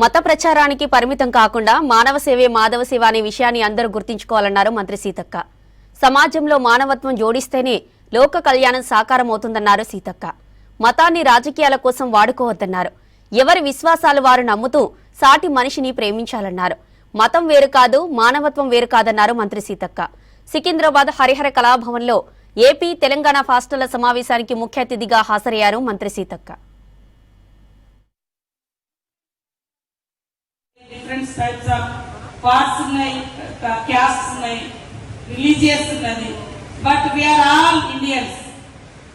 మత ప్రచారానికి పరిమితం కాకుండా మానవ సేవే మాధవ సేవ అనే విషయాన్ని అందరూ గుర్తుంచుకోవాలన్నారు మంత్రి సీతక్క. సమాజంలో మానవత్వం జోడిస్తేనే లోక కళ్యాణం సాకారమవుతుందన్నారు సీతక్క. మతాన్ని రాజకీయాల కోసం వాడుకోవద్దన్నారు. ఎవరి విశ్వాసాలు వారు నమ్ముతూ సాటి మనిషిని ప్రేమించాలన్నారు. మతం వేరు కాదు, మానవత్వం వేరు కాదన్నారు మంత్రి సీతక్క. సికింద్రాబాద్ హరిహర కళాభవన్లో ఏపీ తెలంగాణ ఫాస్టర్ల సమావేశానికి ముఖ్య అతిథిగా హాజరయ్యారు మంత్రి Seethakka. Different types of parts ఉన్నాయి, castes ఉన్నాయి, religious ఉన్నది, but we are all Indians.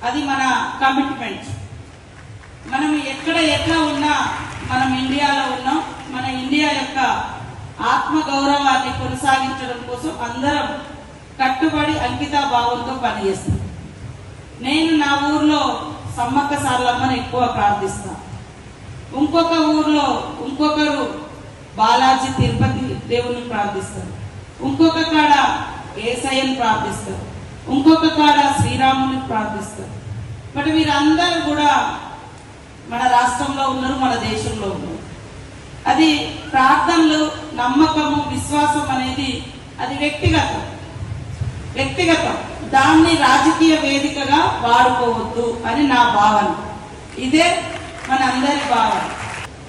అది మన కమిట్మెంట్. మనం ఎట్లా ఉన్నా మనం ఇండియాలో ఉన్నాం. మన ఇండియా యొక్క ఆత్మ గౌరవాన్ని కొనసాగించడం కోసం అందరం కట్టుబడి అంకితా భావంతో పనిచేస్తాం. నేను నా ఊర్లో సమ్మక్క సారలమ్మని ఎక్కువ ప్రార్థిస్తాను. ఇంకొక ఊర్లో ఇంకొకరు బాలాజీ తిరుపతి దేవుని ప్రార్థిస్తారు. ఇంకొక కాడ ఏసయ్యని ప్రార్థిస్తారు. ఇంకొక కాడ శ్రీరాముని ప్రార్థిస్తారు. బట్ వీరందరూ కూడా మన రాష్ట్రంలో ఉన్నారు, మన దేశంలో ఉన్నారు. అది ప్రార్థనలు, నమ్మకము, విశ్వాసం అనేది అది వ్యక్తిగతం. దాన్ని రాజకీయ వేదికగా వాడుకోవద్దు అని నా భావన. ఇదే మన అందరి భావన.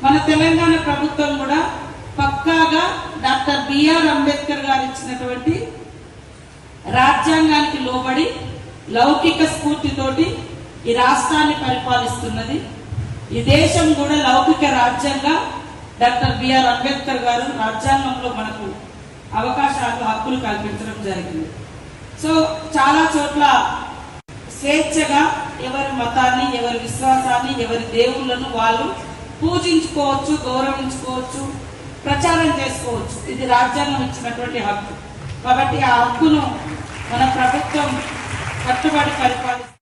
మన తెలంగాణ ప్రభుత్వం కూడా పక్కాగా డాక్టర్ బిఆర్ అంబేద్కర్ గారు ఇచ్చినటువంటి రాజ్యాంగానికి లోబడి లౌకిక స్ఫూర్తితోటి ఈ రాష్ట్రాన్ని పరిపాలిస్తున్నది. ఈ దేశం కూడా లౌకిక రాజ్యంగా డాక్టర్ బిఆర్ అంబేద్కర్ గారు రాజ్యాంగంలో మనకు అవకాశాలు, హక్కులు కల్పించడం జరిగింది. సో చాలా చోట్ల స్వేచ్ఛగా ఎవరి మతాన్ని, ఎవరి విశ్వాసాన్ని, ఎవరి దేవుళ్ళను వాళ్ళు పూజించుకోవచ్చు, గౌరవించుకోవచ్చు, ప్రచారం చేసుకోవచ్చు. ఇది రాజ్యాంగం ఇచ్చినటువంటి హక్కు. కాబట్టి ఆ హక్కును మన ప్రభుత్వం కట్టుబడి పరిపాలిస్తుంది.